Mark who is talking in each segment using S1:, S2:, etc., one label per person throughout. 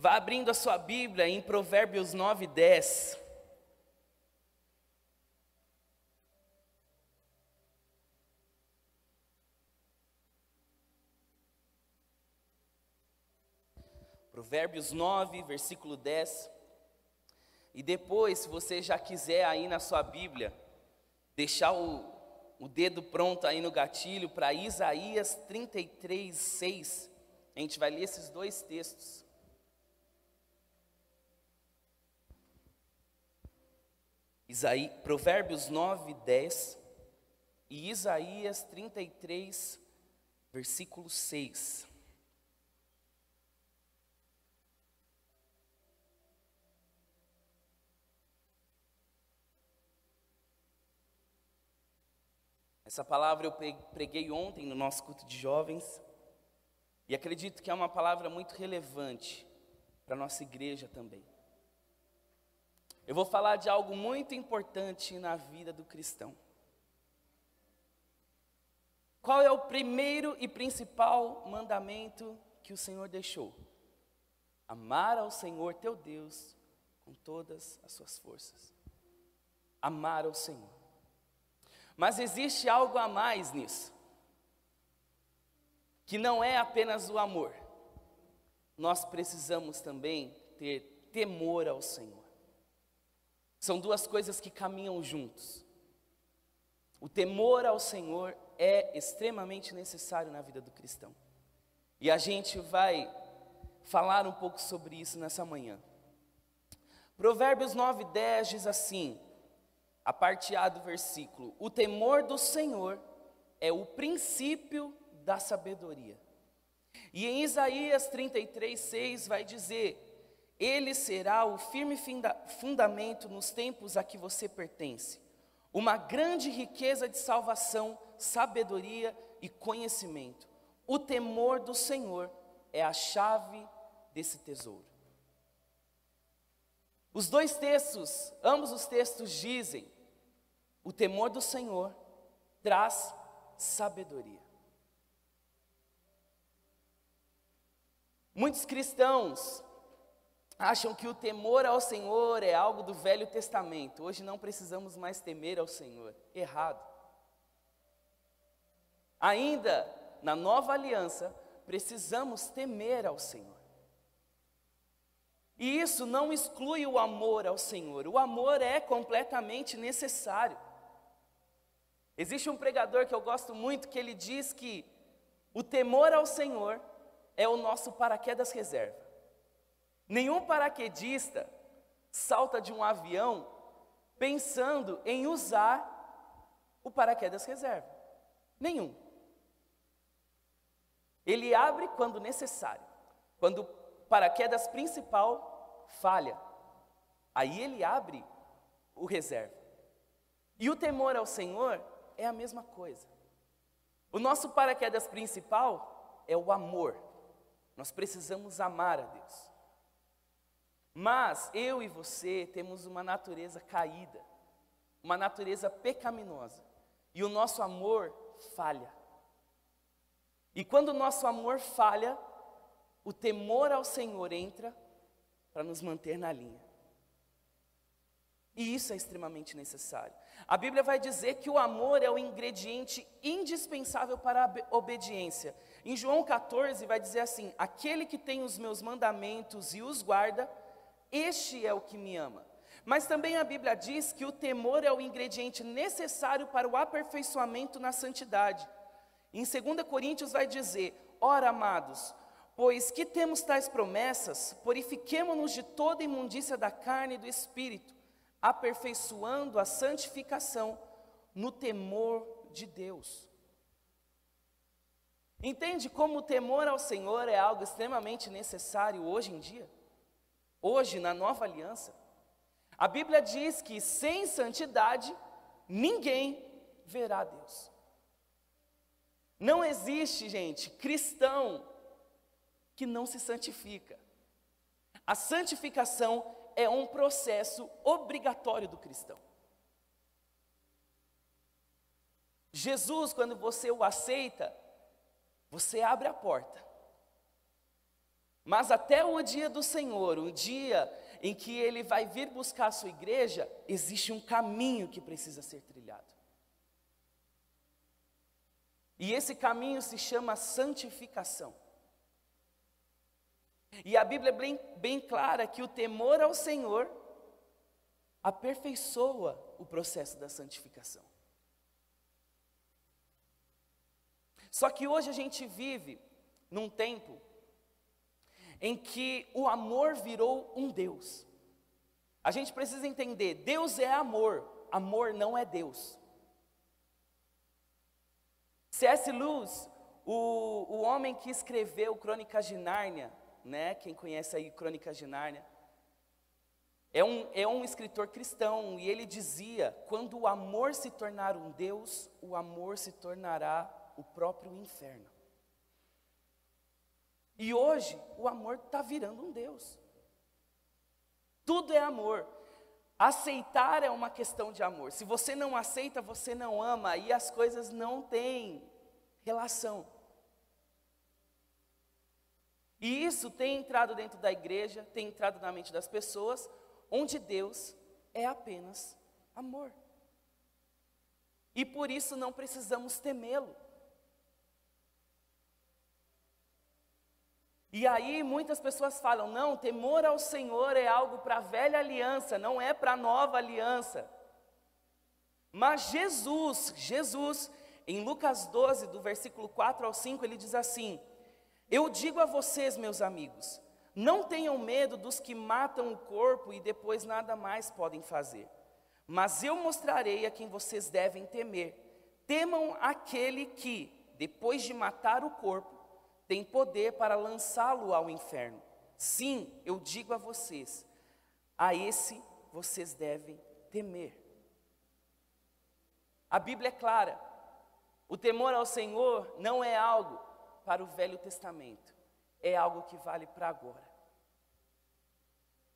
S1: Vá abrindo a sua Bíblia em Provérbios 9:10. Provérbios 9, versículo 10. E depois, se você já quiser aí na sua Bíblia, deixar o dedo pronto aí no gatilho para Isaías 33, 6. A gente vai ler esses dois textos. Provérbios 9, 10 e Isaías 33, versículo 6. Essa palavra eu preguei ontem no nosso culto de jovens, e acredito que é uma palavra muito relevante para a nossa igreja também. Eu vou falar de algo muito importante na vida do cristão. Qual é o primeiro e principal mandamento que o Senhor deixou? Amar ao Senhor teu Deus com todas as suas forças. Amar ao Senhor. Mas existe algo a mais nisso, que não é apenas o amor. Nós precisamos também ter temor ao Senhor. São duas coisas que caminham juntos. O temor ao Senhor é extremamente necessário na vida do cristão. E a gente vai falar um pouco sobre isso nessa manhã. Provérbios 9:10 diz assim, a parte A do versículo: o temor do Senhor é o princípio da sabedoria. E em Isaías 33, 6 vai dizer: ele será o firme fundamento nos tempos a que você pertence, uma grande riqueza de salvação, sabedoria e conhecimento. O temor do Senhor é a chave desse tesouro. Os dois textos, ambos os textos dizem: o temor do Senhor traz sabedoria. Muitos cristãos acham que o temor ao Senhor é algo do Velho Testamento. Hoje não precisamos mais temer ao Senhor. Errado. Ainda na Nova Aliança, precisamos temer ao Senhor. E isso não exclui o amor ao Senhor. O amor é completamente necessário. Existe um pregador que eu gosto muito, que ele diz que o temor ao Senhor é o nosso paraquedas reserva. Nenhum paraquedista salta de um avião pensando em usar o paraquedas reserva. Nenhum. Ele abre quando necessário. Quando o paraquedas principal falha, aí ele abre o reserva. E o temor ao Senhor é a mesma coisa. O nosso paraquedas principal é o amor. Nós precisamos amar a Deus. Mas eu e você temos uma natureza caída, uma natureza pecaminosa, e o nosso amor falha. E quando o nosso amor falha, o temor ao Senhor entra para nos manter na linha. E isso é extremamente necessário. A Bíblia vai dizer que o amor é o ingrediente indispensável para a obediência. Em João 14 vai dizer assim: aquele que tem os meus mandamentos e os guarda, este é o que me ama. Mas também a Bíblia diz que o temor é o ingrediente necessário para o aperfeiçoamento na santidade. Em 2 Coríntios vai dizer: ora, amados, pois que temos tais promessas, purifiquemo-nos de toda imundícia da carne e do espírito, aperfeiçoando a santificação no temor de Deus. Entende como o temor ao Senhor é algo extremamente necessário hoje em dia? Hoje, na nova aliança, a Bíblia diz que sem santidade, ninguém verá Deus. Não existe, gente, cristão que não se santifica. A santificação é um processo obrigatório do cristão. Jesus, quando você o aceita, você abre a porta. Mas até o dia do Senhor, o dia em que Ele vai vir buscar a sua igreja, existe um caminho que precisa ser trilhado. E esse caminho se chama santificação. E a Bíblia é bem clara que o temor ao Senhor aperfeiçoa o processo da santificação. Só que hoje a gente vive num tempo em que o amor virou um Deus. A gente precisa entender, Deus é amor, amor não é Deus. C.S. Lewis, o homem que escreveu Crônicas de Nárnia, né? Quem conhece aí Crônicas de Nárnia, é um escritor cristão, e ele dizia, quando o amor se tornar um Deus, o amor se tornará o próprio inferno. E hoje, o amor está virando um Deus. Tudo é amor. Aceitar é uma questão de amor. Se você não aceita, você não ama, e as coisas não têm relação. E isso tem entrado dentro da igreja, tem entrado na mente das pessoas, onde Deus é apenas amor. E por isso não precisamos temê-lo. E aí muitas pessoas falam, não, temor ao Senhor é algo para a velha aliança, não é para a nova aliança. Mas Jesus, em Lucas 12, do versículo 4 ao 5, ele diz assim: eu digo a vocês, meus amigos, não tenham medo dos que matam o corpo e depois nada mais podem fazer. Mas eu mostrarei a quem vocês devem temer. Temam aquele que, depois de matar o corpo, tem poder para lançá-lo ao inferno. Sim, eu digo a vocês, a esse vocês devem temer. A Bíblia é clara, o temor ao Senhor não é algo para o Velho Testamento, é algo que vale para agora.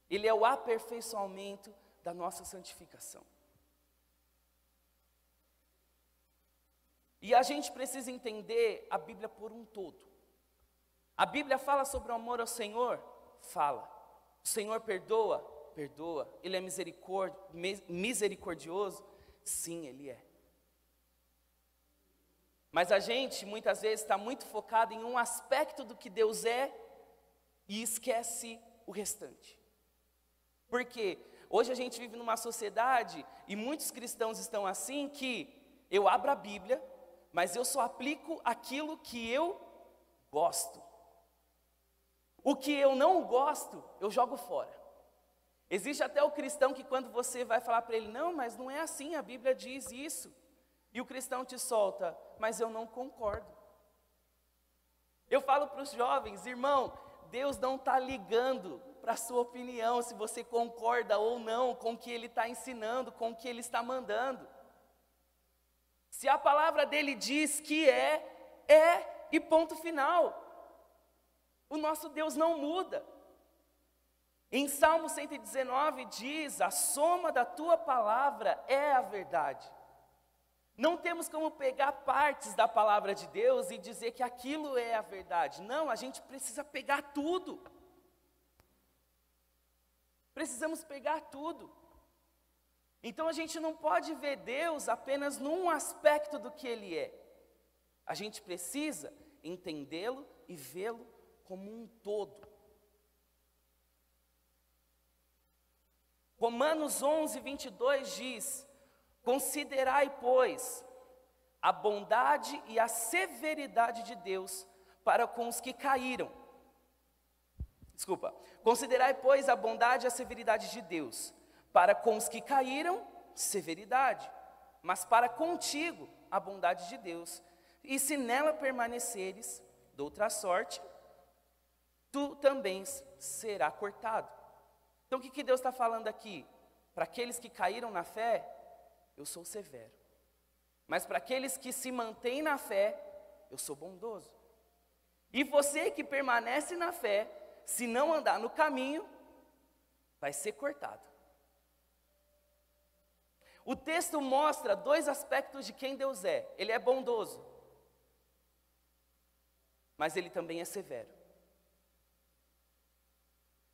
S1: Ele é o aperfeiçoamento da nossa santificação. E a gente precisa entender a Bíblia por um todo. A Bíblia fala sobre o amor ao Senhor? Fala. O Senhor perdoa? Perdoa. Ele é misericordioso? Sim, Ele é. Mas a gente, muitas vezes, está muito focado em um aspecto do que Deus é e esquece o restante. Por quê? Hoje a gente vive numa sociedade, e muitos cristãos estão assim, que eu abro a Bíblia, mas eu só aplico aquilo que eu gosto. O que eu não gosto, eu jogo fora. Existe até o cristão que quando você vai falar para ele, não, mas não é assim, a Bíblia diz isso. E o cristão te solta, mas eu não concordo. Eu falo para os jovens, irmão, Deus não está ligando para a sua opinião, se você concorda ou não com o que Ele está ensinando, com o que Ele está mandando. Se a palavra dele diz que é e ponto final. O nosso Deus não muda. Em Salmo 119 diz, a soma da tua palavra é a verdade. Não temos como pegar partes da palavra de Deus e dizer que aquilo é a verdade. Não, a gente precisa pegar tudo. Precisamos pegar tudo. Então a gente não pode ver Deus apenas num aspecto do que Ele é. A gente precisa entendê-lo e vê-lo como um todo. Romanos 11, 22 diz, considerai, pois, a bondade e a severidade de Deus para com os que caíram. Considerai, pois, a bondade e a severidade de Deus, para com os que caíram, severidade, mas para contigo, a bondade de Deus, e se nela permaneceres, de outra sorte, tu também será cortado. Então o que Deus está falando aqui? Para aqueles que caíram na fé, eu sou severo. Mas para aqueles que se mantêm na fé, eu sou bondoso. E você que permanece na fé, se não andar no caminho, vai ser cortado. O texto mostra dois aspectos de quem Deus é. Ele é bondoso, mas Ele também é severo.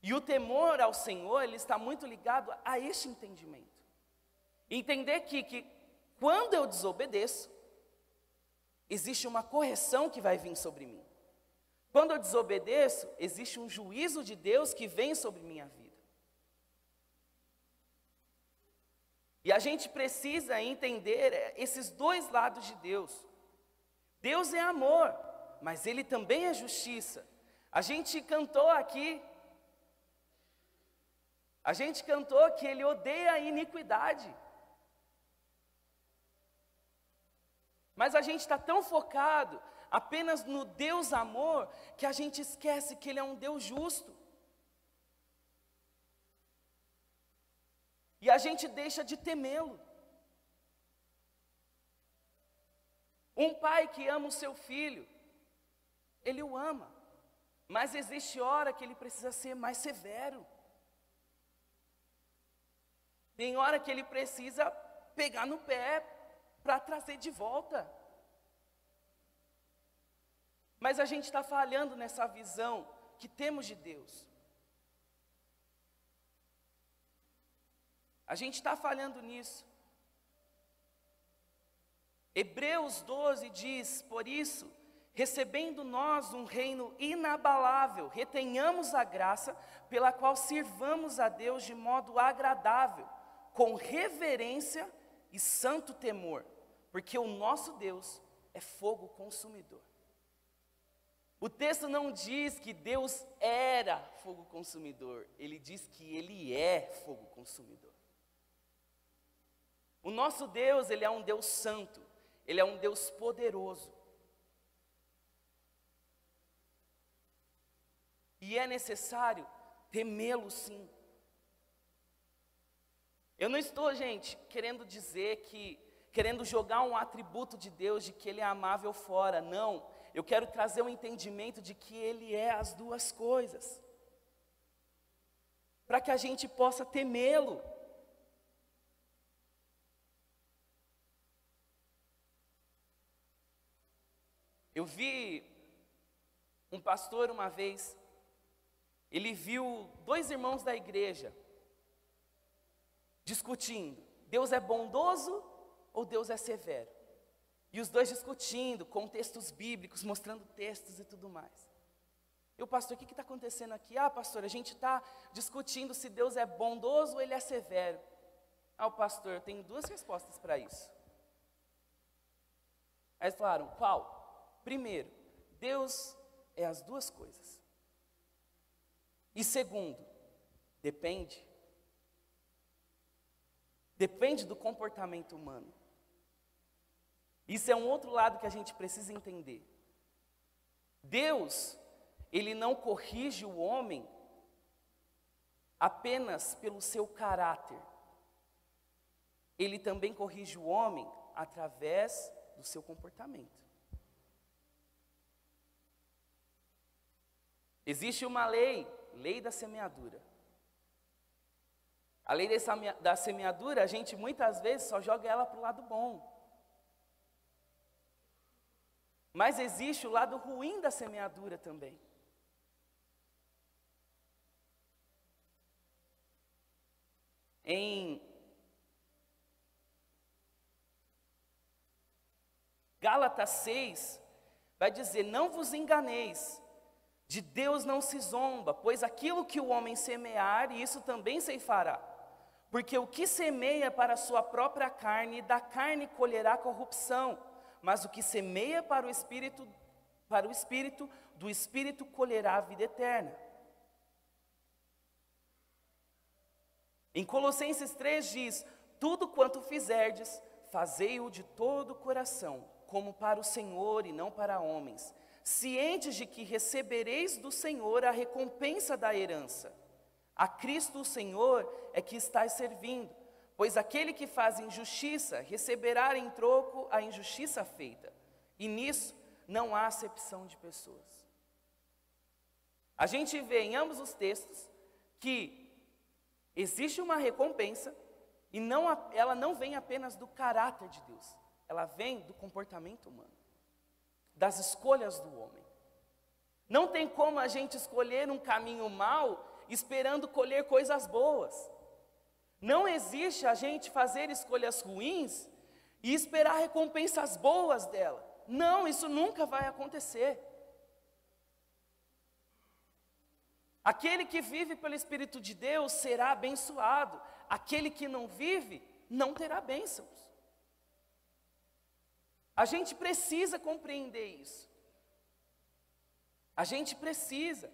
S1: E o temor ao Senhor, ele está muito ligado a este entendimento. Entender que quando eu desobedeço, existe uma correção que vai vir sobre mim. Quando eu desobedeço, existe um juízo de Deus que vem sobre minha vida. E a gente precisa entender esses dois lados de Deus. Deus é amor, mas Ele também é justiça. A gente cantou aqui, que Ele odeia a iniquidade. Mas a gente está tão focado apenas no Deus amor, que a gente esquece que Ele é um Deus justo. E a gente deixa de temê-lo. Um pai que ama o seu filho, ele o ama, mas existe hora que ele precisa ser mais severo. Tem hora que ele precisa pegar no pé para trazer de volta. Mas a gente está falhando nessa visão que temos de Deus. A gente está falhando nisso. Hebreus 12 diz: por isso, recebendo nós um reino inabalável, retenhamos a graça pela qual sirvamos a Deus de modo agradável, com reverência e santo temor, porque o nosso Deus é fogo consumidor. O texto não diz que Deus era fogo consumidor, ele diz que Ele é fogo consumidor. O nosso Deus, Ele é um Deus santo, Ele é um Deus poderoso. E é necessário temê-lo sim. Eu não estou, gente, querendo jogar um atributo de Deus de que Ele é amável fora, não. Eu quero trazer um entendimento de que Ele é as duas coisas, para que a gente possa temê-lo. Eu vi um pastor uma vez, ele viu dois irmãos da igreja discutindo, Deus é bondoso ou Deus é severo? E os dois discutindo, com textos bíblicos, mostrando textos e tudo mais. E o pastor, o que está acontecendo aqui? Ah, pastor, a gente está discutindo se Deus é bondoso ou Ele é severo. Ah, o pastor, eu tenho duas respostas para isso. Aí eles falaram, qual? Primeiro, Deus é as duas coisas. E segundo, depende. Depende do comportamento humano. Isso é um outro lado que a gente precisa entender. Deus, Ele não corrige o homem apenas pelo seu caráter. Ele também corrige o homem através do seu comportamento. Existe uma lei da semeadura. A lei da semeadura, a gente muitas vezes só joga ela para o lado bom. Mas existe o lado ruim da semeadura também. Em Gálatas 6, vai dizer, não vos enganeis, de Deus não se zomba, pois aquilo que o homem semear, isso também ceifará. Porque o que semeia para a sua própria carne, da carne colherá corrupção, mas o que semeia para o Espírito, do Espírito colherá a vida eterna. Em Colossenses 3 diz, tudo quanto fizerdes, fazei-o de todo o coração, como para o Senhor e não para homens, cientes de que recebereis do Senhor a recompensa da herança. A Cristo o Senhor é que estáis servindo, pois aquele que faz injustiça receberá em troco a injustiça feita, e nisso não há acepção de pessoas. A gente vê em ambos os textos que existe uma recompensa, e ela não vem apenas do caráter de Deus, ela vem do comportamento humano, das escolhas do homem. Não tem como a gente escolher um caminho mau esperando colher coisas boas. Não existe a gente fazer escolhas ruins e esperar recompensas boas dela. Não, isso nunca vai acontecer. Aquele que vive pelo Espírito de Deus será abençoado. Aquele que não vive, não terá bênçãos. A gente precisa compreender isso. A gente precisa.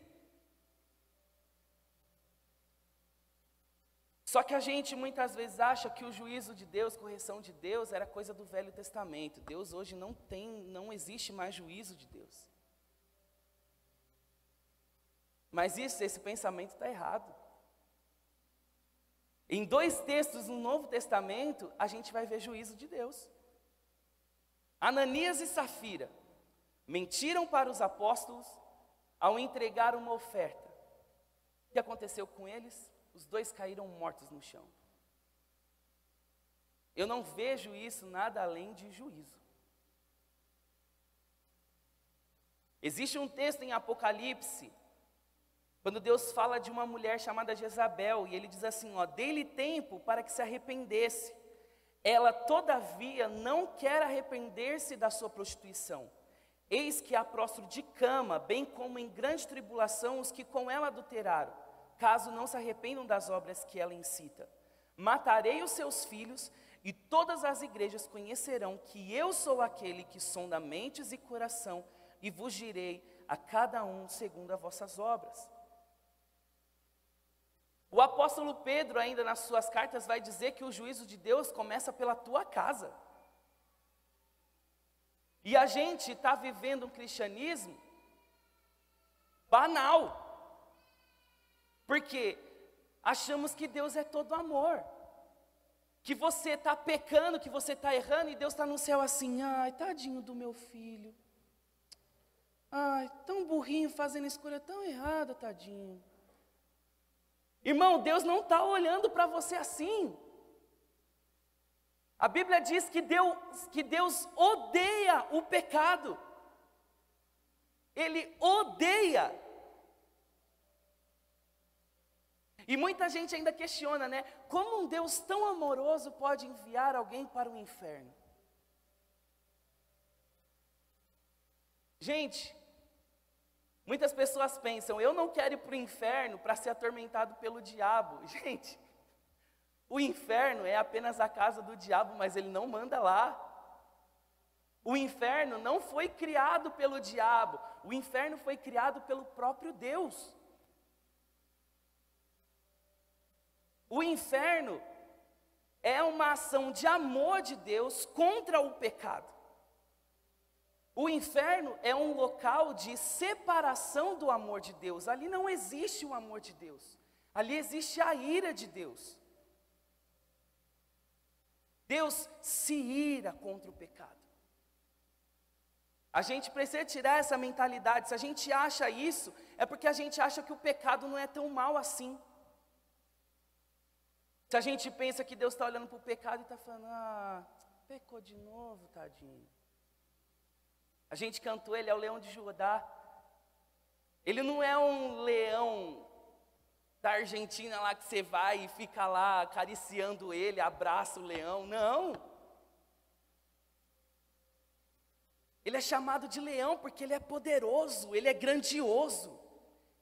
S1: Só que a gente muitas vezes acha que o juízo de Deus, correção de Deus, era coisa do Velho Testamento. Deus hoje não existe mais juízo de Deus. Mas esse pensamento está errado. Em 2 textos no Novo Testamento, a gente vai ver juízo de Deus. Ananias e Safira mentiram para os apóstolos ao entregar uma oferta. O que aconteceu com eles? Os 2 caíram mortos no chão. Eu não vejo isso nada além de juízo. Existe um texto em Apocalipse, quando Deus fala de uma mulher chamada Jezabel, e ele diz assim, dei-lhe tempo para que se arrependesse. Ela, todavia, não quer arrepender-se da sua prostituição. Eis que a prostro de cama, bem como em grande tribulação, os que com ela adulteraram, caso não se arrependam das obras que ela incita. Matarei os seus filhos, e todas as igrejas conhecerão que eu sou aquele que sonda mentes e coração, e vos direi a cada um segundo as vossas obras. O apóstolo Pedro, ainda nas suas cartas, vai dizer que o juízo de Deus começa pela tua casa. E a gente está vivendo um cristianismo banal. Porque achamos que Deus é todo amor. Que você está pecando, que você está errando, e Deus está no céu assim, ai, tadinho do meu filho. Ai, tão burrinho, fazendo escolha tão errada, tadinho. Irmão, Deus não está olhando para você assim. A Bíblia diz que Deus odeia o pecado. Ele odeia. E muita gente ainda questiona, né? Como um Deus tão amoroso pode enviar alguém para o inferno? Gente, muitas pessoas pensam, eu não quero ir para o inferno para ser atormentado pelo diabo. Gente, o inferno é apenas a casa do diabo, mas ele não manda lá. O inferno não foi criado pelo diabo, o inferno foi criado pelo próprio Deus. O inferno é uma ação de amor de Deus contra o pecado. O inferno é um local de separação do amor de Deus. Ali não existe o amor de Deus. Ali existe a ira de Deus. Deus se ira contra o pecado. A gente precisa tirar essa mentalidade. Se a gente acha isso, é porque a gente acha que o pecado não é tão mal assim. Se a gente pensa que Deus está olhando para o pecado e está falando, pecou de novo, tadinho. A gente cantou, ele é o leão de Judá. Ele não é um leão da Argentina lá que você vai e fica lá acariciando ele, abraça o leão. Não. Ele é chamado de leão porque ele é poderoso, ele é grandioso,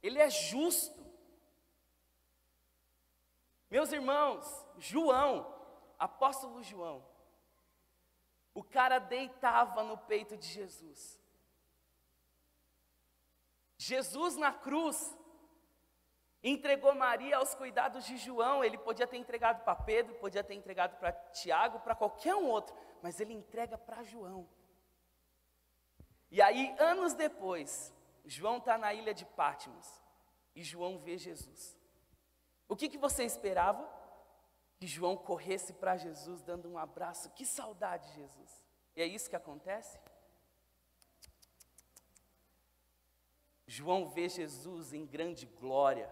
S1: ele é justo. Meus irmãos, João, apóstolo João, o cara deitava no peito de Jesus. Jesus na cruz entregou Maria aos cuidados de João. Ele podia ter entregado para Pedro, podia ter entregado para Tiago, para qualquer um outro, mas ele entrega para João. E aí, anos depois, João está na ilha de Patmos e João vê Jesus. O que você esperava? Que João corresse para Jesus dando um abraço. Que saudade, Jesus. E é isso que acontece? João vê Jesus em grande glória,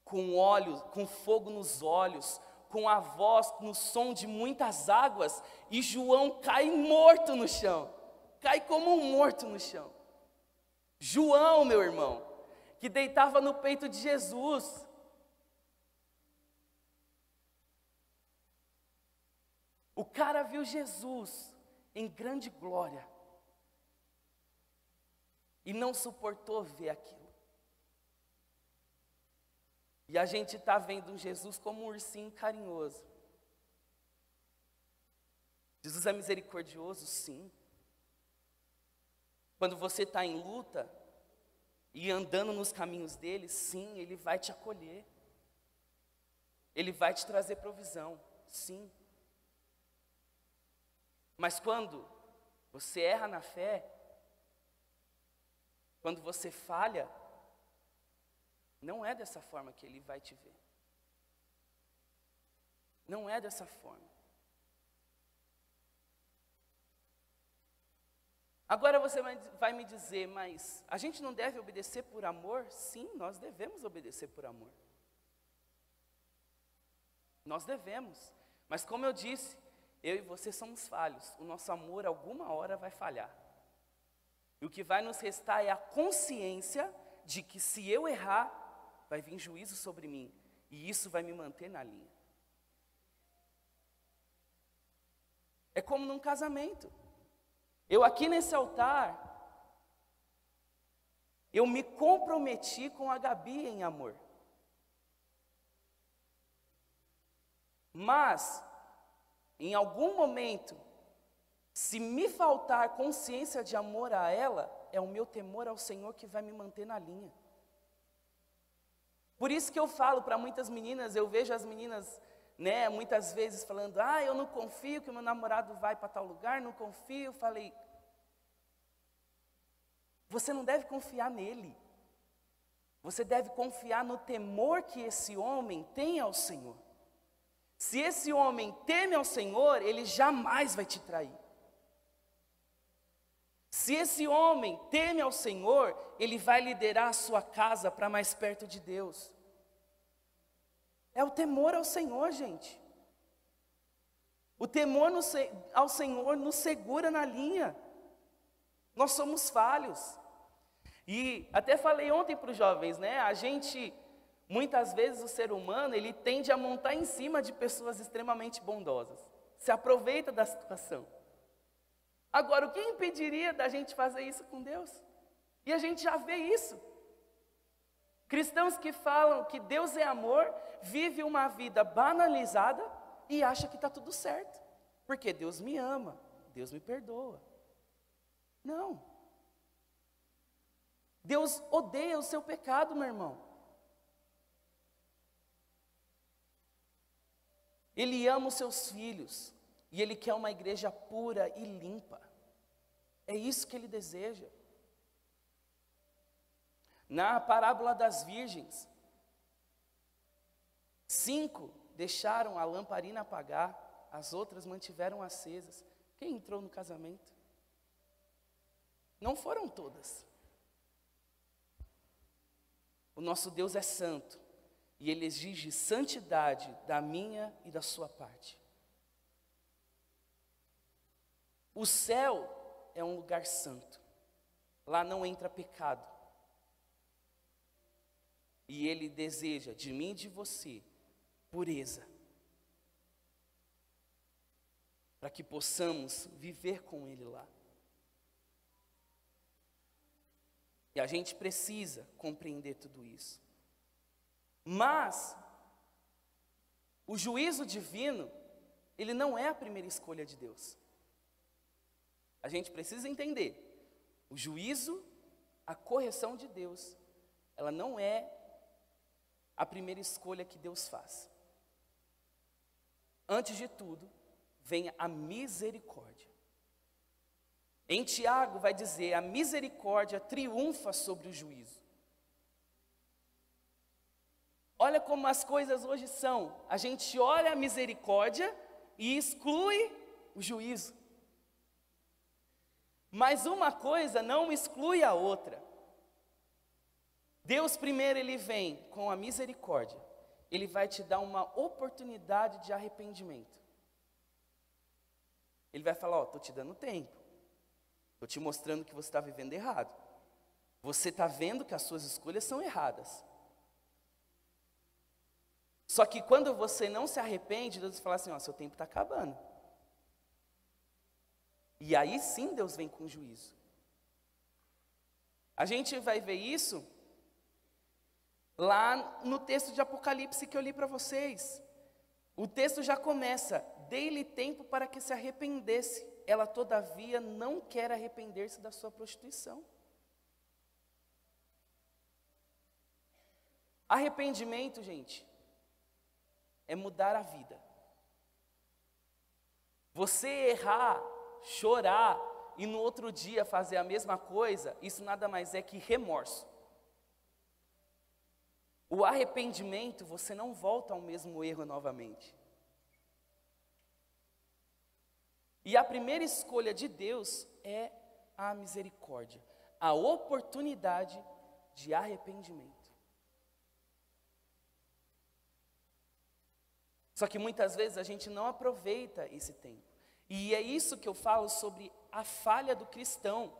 S1: com fogo nos olhos, com a voz, no som de muitas águas, e João cai morto no chão. Cai como um morto no chão. João, meu irmão, que deitava no peito de Jesus. O cara viu Jesus em grande glória e não suportou ver aquilo. E a gente está vendo um Jesus como um ursinho carinhoso. Jesus é misericordioso, sim. Quando você está em luta e andando nos caminhos dele, sim, ele vai te acolher. Ele vai te trazer provisão, sim. Mas quando você erra na fé, quando você falha, não é dessa forma que ele vai te ver. Não é dessa forma. Agora você vai me dizer, mas a gente não deve obedecer por amor? Sim, nós devemos obedecer por amor. Nós devemos. Mas como eu disse, eu e você somos falhos. O nosso amor alguma hora vai falhar. E o que vai nos restar é a consciência de que se eu errar, vai vir juízo sobre mim. E isso vai me manter na linha. É como num casamento. Eu aqui nesse altar, eu me comprometi com a Gabi em amor. Mas, em algum momento, se me faltar consciência de amor a ela, é o meu temor ao Senhor que vai me manter na linha. Por isso que eu falo para muitas meninas, eu vejo as meninas, muitas vezes falando, eu não confio que o meu namorado vai para tal lugar, não confio. Eu falei, você não deve confiar nele. Você deve confiar no temor que esse homem tem ao Senhor. Se esse homem teme ao Senhor, ele jamais vai te trair. Se esse homem teme ao Senhor, ele vai liderar a sua casa para mais perto de Deus. É o temor ao Senhor, gente. O temor ao Senhor nos segura na linha. Nós somos falhos. E até falei ontem para os jovens, a gente, muitas vezes o ser humano, ele tende a montar em cima de pessoas extremamente bondosas. Se aproveita da situação. Agora, o que impediria da gente fazer isso com Deus? E a gente já vê isso. Cristãos que falam que Deus é amor, vivem uma vida banalizada e acham que está tudo certo. Porque Deus me ama, Deus me perdoa. Não. Deus odeia o seu pecado, meu irmão. Ele ama os seus filhos. E Ele quer uma igreja pura e limpa. É isso que Ele deseja. Na parábola das virgens, 5 deixaram a lamparina apagar, as outras mantiveram acesas. Quem entrou no casamento? Não foram todas. O nosso Deus é santo, e Ele exige santidade da minha e da sua parte. O céu é um lugar santo. Lá não entra pecado. E Ele deseja de mim e de você pureza. Para que possamos viver com Ele lá. E a gente precisa compreender tudo isso. Mas, o juízo divino, ele não é a primeira escolha de Deus. A gente precisa entender. O juízo, a correção de Deus, ela não é a primeira escolha que Deus faz. Antes de tudo, vem a misericórdia. Em Tiago vai dizer, a misericórdia triunfa sobre o juízo. Olha como as coisas hoje são. A gente olha a misericórdia e exclui o juízo. Mas uma coisa não exclui a outra. Deus primeiro Ele vem com a misericórdia. Ele vai te dar uma oportunidade de arrependimento. Ele vai falar, estou te dando tempo. Estou te mostrando que você está vivendo errado. Você está vendo que as suas escolhas são erradas. Só que quando você não se arrepende, Deus fala assim, ó, seu tempo está acabando. E aí sim Deus vem com juízo. A gente vai ver isso lá no texto de Apocalipse que eu li para vocês. O texto já começa, dei-lhe tempo para que se arrependesse. Ela todavia não quer arrepender-se da sua prostituição. Arrependimento, gente, é mudar a vida. Você errar, chorar e no outro dia fazer a mesma coisa, isso nada mais é que remorso. O arrependimento, você não volta ao mesmo erro novamente. E a primeira escolha de Deus é a misericórdia, a oportunidade de arrependimento. Só que muitas vezes a gente não aproveita esse tempo. E é isso que eu falo sobre a falha do cristão,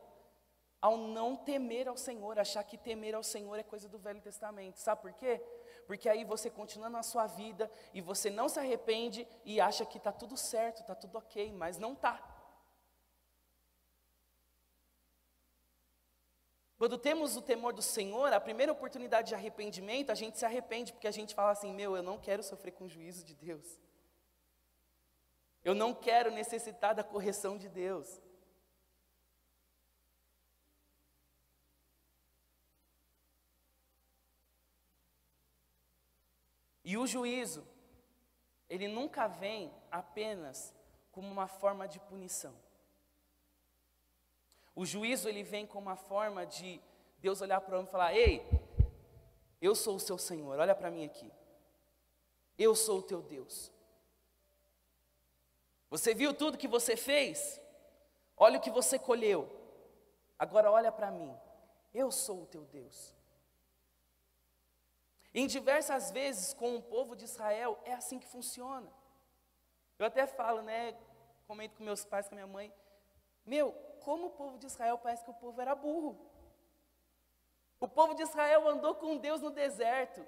S1: ao não temer ao Senhor, achar que temer ao Senhor é coisa do Velho Testamento. Sabe por quê? Porque aí você continua na sua vida e você não se arrepende e acha que está tudo certo, está tudo ok, mas não está. Quando temos o temor do Senhor, a primeira oportunidade de arrependimento, a gente se arrepende, porque a gente fala assim, eu não quero sofrer com o juízo de Deus. Eu não quero necessitar da correção de Deus. E o juízo, ele nunca vem apenas como uma forma de punição. O juízo, ele vem como uma forma de Deus olhar para o homem e falar, ei, eu sou o seu Senhor, olha para mim aqui. Eu sou o teu Deus. Você viu tudo que você fez? Olha o que você colheu. Agora olha para mim. Eu sou o teu Deus. Em diversas vezes com o povo de Israel é assim que funciona. Eu até falo, comento com meus pais, com a minha mãe, como o povo de Israel parece que o povo era burro. O povo de Israel andou com Deus no deserto,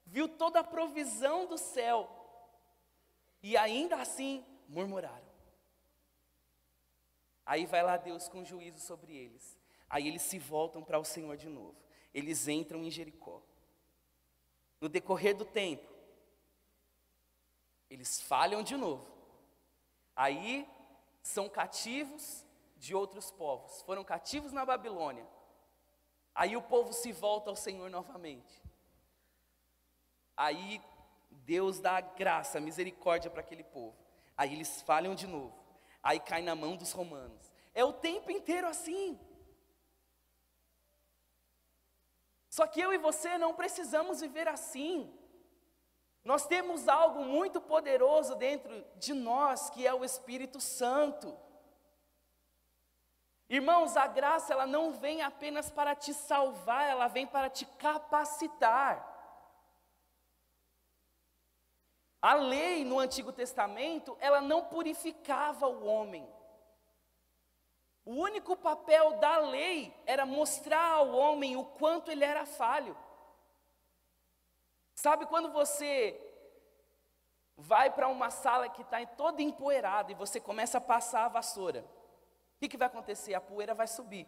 S1: viu toda a provisão do céu, e ainda assim murmuraram. Aí vai lá Deus com juízo sobre eles. Aí eles se voltam para o Senhor de novo. Eles entram em Jericó. No decorrer do tempo, eles falham de novo. Aí são cativos de outros povos. Foram cativos na Babilônia. Aí o povo se volta ao Senhor novamente. Aí Deus dá graça, misericórdia para aquele povo. Aí eles falham de novo. Aí cai na mão dos romanos. É o tempo inteiro assim. Só que eu e você não precisamos viver assim. Nós temos algo muito poderoso dentro de nós, que é o Espírito Santo. Irmãos, a graça, ela não vem apenas para te salvar, ela vem para te capacitar. A lei no Antigo Testamento, ela não purificava o homem. O único papel da lei era mostrar ao homem o quanto ele era falho. Sabe quando você vai para uma sala que está toda empoeirada e você começa a passar a vassoura? O que vai acontecer? A poeira vai subir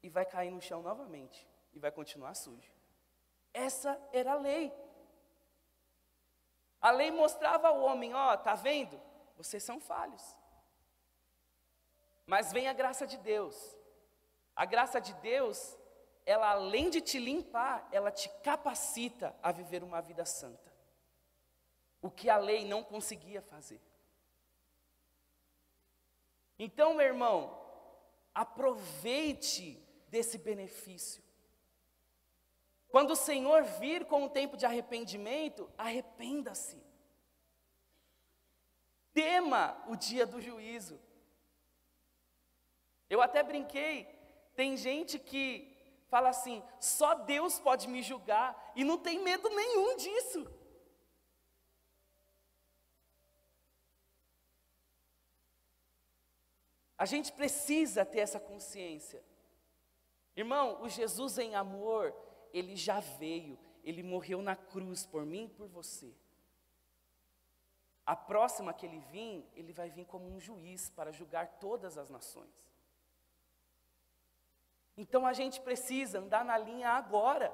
S1: e vai cair no chão novamente e vai continuar sujo. Essa era a lei. A lei mostrava ao homem, tá vendo? Vocês são falhos. Mas vem a graça de Deus. A graça de Deus, ela além de te limpar, ela te capacita a viver uma vida santa. O que a lei não conseguia fazer. Então, meu irmão, aproveite desse benefício. Quando o Senhor vir com o tempo de arrependimento, arrependa-se. Tema o dia do juízo. Eu até brinquei, tem gente que fala assim, só Deus pode me julgar, e não tem medo nenhum disso. A gente precisa ter essa consciência. Irmão, o Jesus em amor, ele já veio, ele morreu na cruz por mim e por você. A próxima que ele vir, ele vai vir como um juiz para julgar todas as nações. Então a gente precisa andar na linha agora.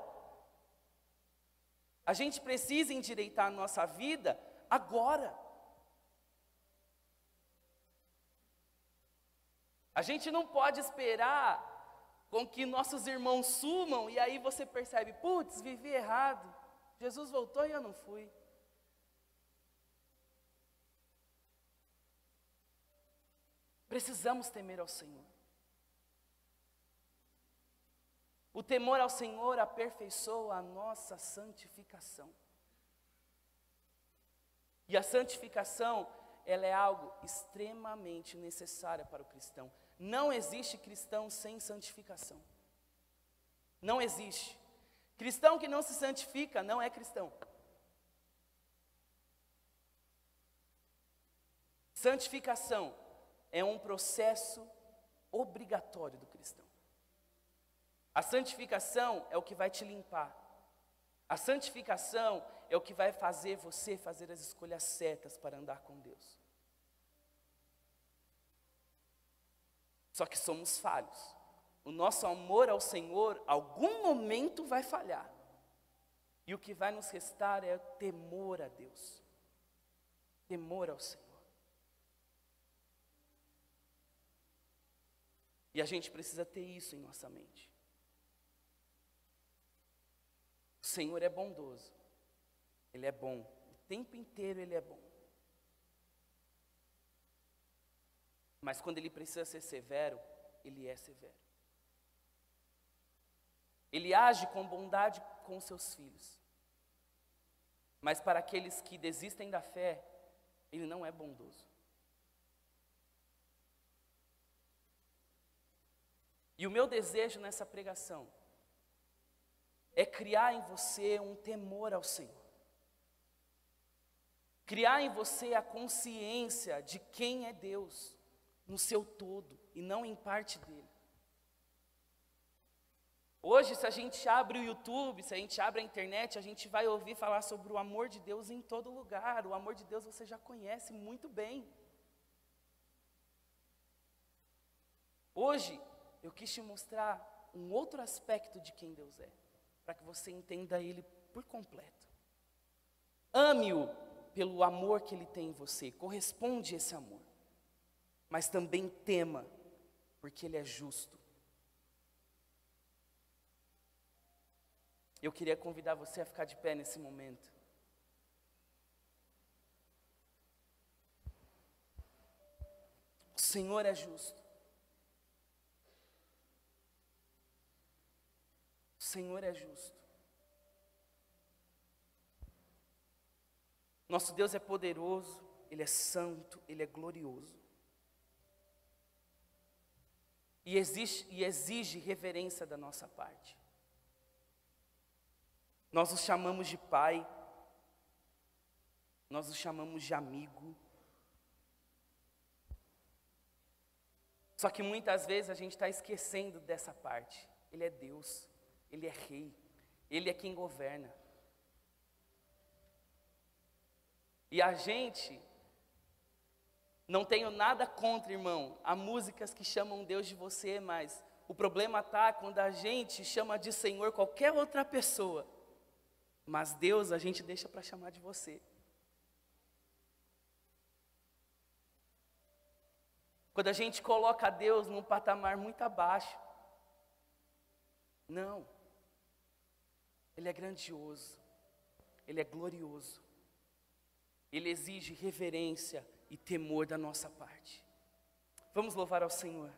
S1: A gente precisa endireitar a nossa vida agora. A gente não pode esperar com que nossos irmãos sumam e aí você percebe, putz, vivi errado. Jesus voltou e eu não fui. Precisamos temer ao Senhor. O temor ao Senhor aperfeiçoa a nossa santificação. E a santificação, ela é algo extremamente necessário para o cristão. Não existe cristão sem santificação. Não existe. Cristão que não se santifica não é cristão. Santificação é um processo obrigatório do cristão. A santificação é o que vai te limpar. A santificação é o que vai fazer você fazer as escolhas certas para andar com Deus. Só que somos falhos. O nosso amor ao Senhor, algum momento vai falhar. E o que vai nos restar é temor a Deus. Temor ao Senhor. E a gente precisa ter isso em nossa mente. O Senhor é bondoso. Ele é bom. O tempo inteiro Ele é bom. Mas quando Ele precisa ser severo, Ele é severo. Ele age com bondade com os seus filhos. Mas para aqueles que desistem da fé, Ele não é bondoso. E o meu desejo nessa pregação é criar em você um temor ao Senhor. Criar em você a consciência de quem é Deus, no seu todo, e não em parte dele. Hoje, se a gente abre o YouTube, se a gente abre a internet, a gente vai ouvir falar sobre o amor de Deus em todo lugar. O amor de Deus você já conhece muito bem. Hoje, eu quis te mostrar um outro aspecto de quem Deus é, para que você entenda Ele por completo. Ame-o pelo amor que Ele tem em você, corresponde esse amor. Mas também tema, porque Ele é justo. Eu queria convidar você a ficar de pé nesse momento. O Senhor é justo. O Senhor é justo. Nosso Deus é poderoso, Ele é santo, Ele é glorioso. E exige reverência da nossa parte. Nós os chamamos de pai, nós os chamamos de amigo. Só que muitas vezes a gente está esquecendo dessa parte. Ele é Deus, Ele é rei, Ele é quem governa. E a gente, não tenho nada contra, irmão, há músicas que chamam Deus de você, mas o problema está quando a gente chama de Senhor qualquer outra pessoa. Mas Deus a gente deixa para chamar de você. Quando a gente coloca Deus num patamar muito abaixo. Não. Ele é grandioso. Ele é glorioso. Ele exige reverência e temor da nossa parte. Vamos louvar ao Senhor.